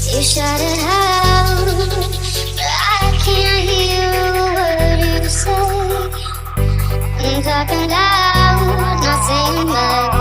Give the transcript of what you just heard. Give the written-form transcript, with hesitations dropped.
You shout it out, but I can't hear a word you say. I'm talking loud, not saying much.